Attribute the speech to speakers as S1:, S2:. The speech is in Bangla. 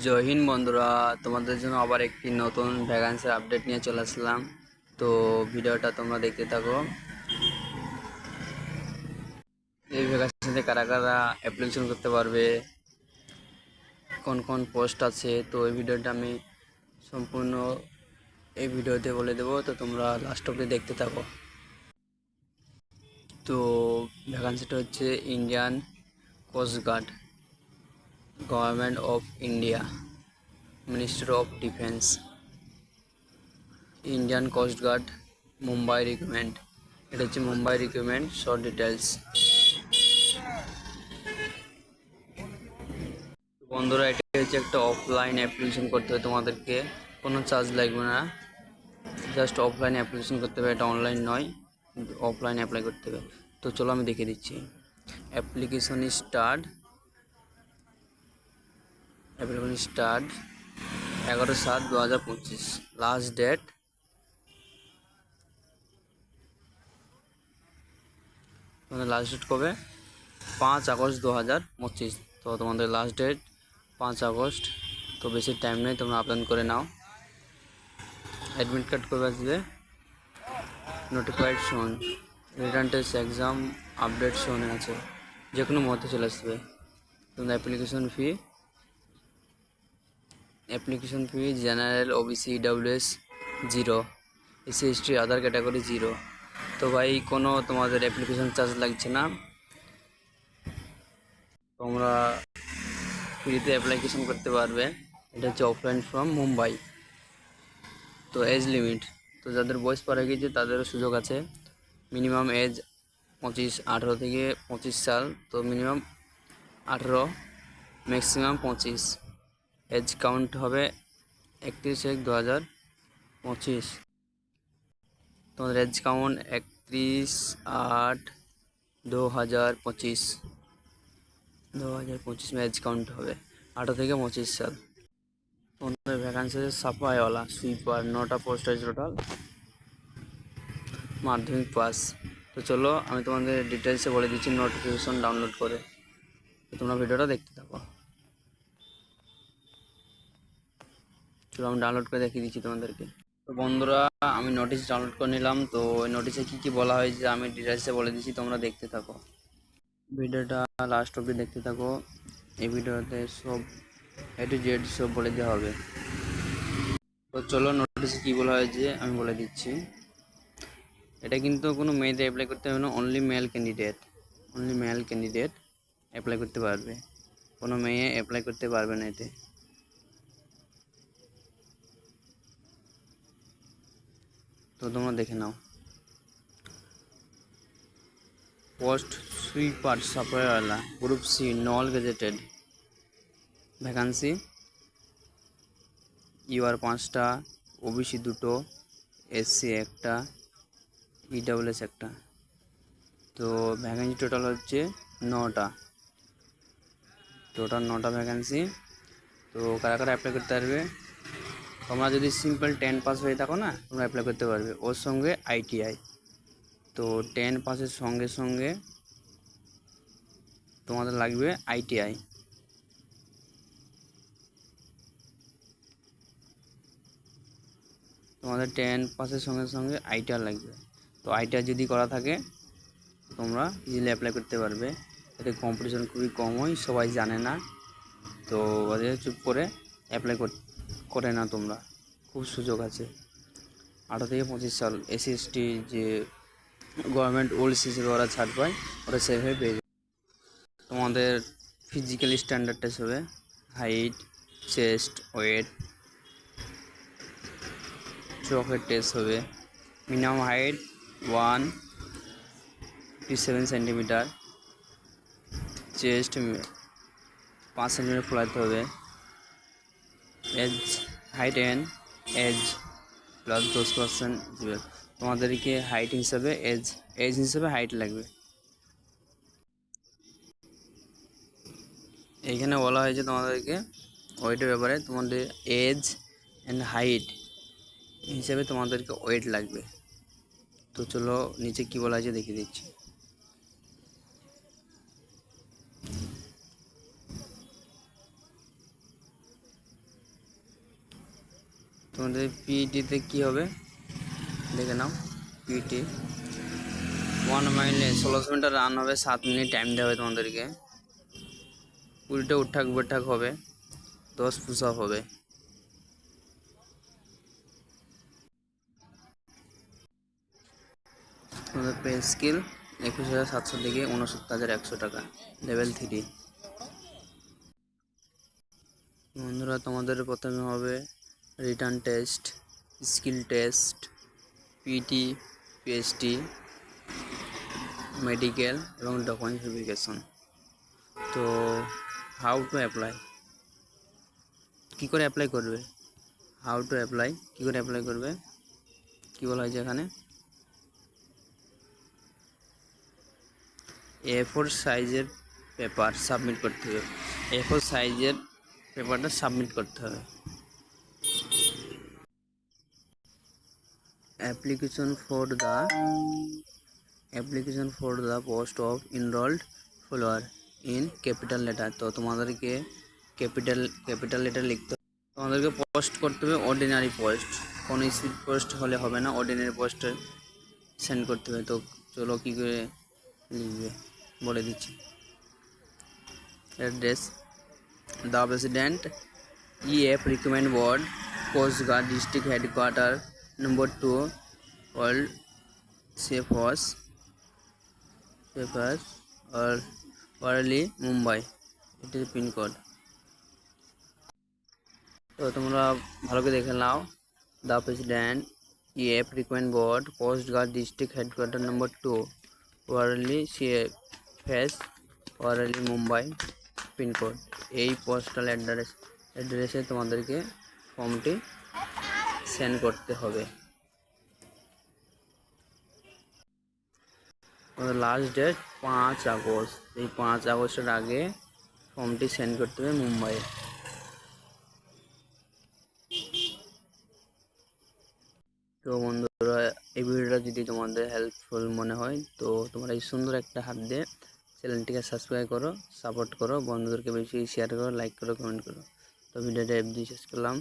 S1: জয় হিন্দ বন্ধুরা, তোমাদের জন্য আবার একটি নতুন ভ্যাকান্সির আপডেট নিয়ে চলে আসলাম। তো ভিডিওটা তোমরা দেখতে থাকো। এই ভ্যাকান্সিতে কারা কারা অ্যাপ্লিকেশন করতে পারবে, কোন কোন পোস্ট আছে, তো এই ভিডিওটা আমি সম্পূর্ণ এই ভিডিওতে বলে দেবো। তো তোমরা লাস্ট অবধি দেখতে থাকো। তো ভ্যাকান্সিটা হচ্ছে Indian coast guard, government of India, ministry of defence, Indian coast guard, Mumbai recruitment. এটা হচ্ছে মুম্বাই রিক্রুটমেন্ট শর্ট ডিটেলস। বন্ধুরা, এটা হচ্ছে একটা অফলাইন অ্যাপ্লিকেশন করতে হবে তোমাদেরকে, কোনো চার্জ লাগবে না, জাস্ট অফলাইন অ্যাপ্লিকেশন করতে হবে। এটা অনলাইন নয়, অফলাইন অ্যাপ্লাই করতে হবে। তো চলো আমি দেখিয়ে দিচ্ছি। Application start 11/7/2025। লাস্ট ডেট কবে? 5 আগস্ট 2025। তো তোমাদের লাস্ট ডেট 5 আগস্ট। তো বেশি টাইম নেই, তোমরা আবেদন করে নাও। অ্যাডমিট কার্ড কবে আসবে? নোটিফাইড শোন, রিটার্ন টেস্ট এক্সাম আপডেট শোনে আছে, যে কোনো মতে চলে আসবে। তোমাদের application fee general, OBC, EWS 0, SC ST আদার ক্যাটাগরি 0। তো ভাই, কোনো তোমাদের অ্যাপ্লিকেশন চার্জ লাগছে না, তোমরা ফ্রিতে অ্যাপ্লিকেশন করতে পারবে। এটা হচ্ছে অফলাইন ফ্রম মুম্বাই। তো এজ লিমিট, তো যাদের বয়স পড়ে গিয়েছে তাদেরও সুযোগ আছে। মিনিমাম এজ 25, 18 থেকে 25 সাল, তো মিনিমাম 18, ম্যাক্সিমাম 25। এজ কাউন্ট হবে 31/1/2025। তোমাদের এজ কাউন্ট 31/8/2025। 2025 में एज काउंट হবে 18 থেকে 25 সাল। তোমাদের ভ্যাকান্সি আছে সাফাইওয়ালা, সুইপার, 9টা পোস্ট আছে টোটাল, মাধ্যমিক পাস। তো চলো আমি তোমাদের ডিটেলসে বলে দিচ্ছি নোটিফিকেশন ডাউনলোড করে। তো তোমরা ভিডিওটা দেখতে থাকো। চলো আমি ডাউনলোড করে দেখিয়ে দিচ্ছি তোমাদেরকে। তো বন্ধুরা, আমি নোটিশ ডাউনলোড করে নিলাম। তো ওই নোটিশে কী কী বলা হয়েছে আমি ডিটেলসে বলে দিচ্ছি, তোমরা দেখতে থাকো। ভিডিওটা লাস্ট অবধি দেখতে থাকো। এই ভিডিওতে সব A to Z সব বলে দেওয়া হবে। তো চলো নোটিশে কী বলা হয়েছে আমি বলে দিচ্ছি। এটা কিন্তু কোনো মেয়েদের অ্যাপ্লাই করতে হবে না, অনলি মেল ক্যান্ডিডেট অ্যাপ্লাই করতে পারবে, কোনো মেয়ে অ্যাপ্লাই করতে পারবে না এতে। তো তোমরা দেখে নাও। পোস্ট সুইপার সাপ্লাইওয়ালা, গ্রুপ সি, নল গেজেটেড। ভ্যাকান্সি ইউআর 5টা, ওবিসি 2টো, এসসি 1টা, ইডাব্লিউএস 1টা। তো ভ্যাকান্সি টোটাল হচ্ছে 9টা, ভ্যাকান্সি। তো কারা কারা অ্যাপ্লাই করতে পারবে? তোমরা যদি সিম্পল 10 পাস হয়ে থাকো না, তোমরা অ্যাপ্লাই করতে পারবে, ওর সঙ্গে আইটিআই। তো 10 পাসের সঙ্গে সঙ্গে তোমাদের লাগবে আইটিআই। তোমাদের 10 পাসের সঙ্গে সঙ্গে আইটিআই লাগবে। তো আইটিআই যদি করা থাকে তোমরা ইজিলি অ্যাপ্লাই করতে পারবে। এতে কম্পিটিশন খুবই কম হয়, সবাই জানে না। তো ওদের চুপ করে অ্যাপ্লাই করে না তোমরা, খুব সুযোগ আছে। 18 থেকে 25 সাল, এসসি এসটি যে গভর্নমেন্ট ওল্ড হিসেবে ওরা ছাড় পায়, ওরা সেভাবে পেয়ে যায়। তোমাদের ফিজিক্যাল স্ট্যান্ডার্ড টেস্ট হবে, হাইট, চেস্ট, ওয়েট, চোখের টেস্ট হবে। Minimum height 157 centimetre, chest 5 centimetre ফোলাতে হবে। Age, height and age plus 10% দিবে। তোমাদেরকে হাইট হিসাবে এজ হিসাবে হাইট লাগবে। এইখানে বলা হয়েছে তোমাদেরকে ওয়েটের ব্যাপারে, তোমাদের এজ অ্যান্ড হাইট হিসাবে তোমাদেরকে ওয়েট লাগবে। তো চলো নিচে কি বলা হয়েছে দেখিয়ে দিচ্ছি। তোমাদের পিইটিতে কি হবে দেখে নাও। পিইটি 1 মাইলে 1600 মিটার রান হবে, 7 মিনিট টাইম দেওয়া হবে তোমাদেরকে। 20টা উঠাক বৈঠাক হবে, 10 পুশ আপ হবে। তোমাদের পে স্কিল 21,700 থেকে 69,100 টাকা, লেভেল 3। বন্ধুরা তোমাদের প্রথমে হবে written test, skill test, PT, PST, medical এবং ডকুমেন্ট ভেরিফিকেশন। তো হাউ টু অ্যাপ্লাই, কী করে অ্যাপ্লাই করবে, হাউ টু অ্যাপ্লাই, কী করে অ্যাপ্লাই করবে, কী বলা হয়েছে এখানে, A4 সাইজের পেপার সাবমিট করতে হবে। A4 সাইজের পেপারটা সাবমিট করতে হবে। Application for the post of ইনরোল্ড follower in capital letter. তো তোমাদেরকে ক্যাপিটাল লেটার লিখতে হবে। তোমাদেরকে পোস্ট করতে হবে অর্ডিনারি পোস্ট, কোনো স্পিড পোস্ট হলে হবে না, অর্ডিনারি পোস্টে সেন্ড করতে হবে। তো চলো কী করে লিখবে বলে দিচ্ছি। Address the president EF recommend board, coast guard, district headquarter, number 2, Worli sea face আর ওয়ারলি, মুম্বাই, এটির পিনকোড। তো তোমরা ভালো করে দেখে নাও। The president EF recommend board, coast guard, district headquarter, number 2, Worli sea face, Worli, Mumbai, pincode. এই পোস্টাল অ্যাড্রেসে তোমাদেরকে ফর্মটি সেন্ড করতে হবে। লাস্ট ডেট 5 আগস্ট, এই 5 আগস্টের আগে ফর্মটি সেন্ড করতে হবে মুম্বাইয়ে। তো বন্ধুরা এই ভিডিওটা যদি তোমাদের হেল্পফুল মনে হয় তো তোমরা এই সুন্দর একটা হাত দিয়ে চ্যানেলটিকে সাবস্ক্রাইব করো, সাপোর্ট করো, বন্ধুদেরকে বেশি শেয়ার করো, লাইক করো, কমেন্ট করো। তো ভিডিওটা শেষ করলাম।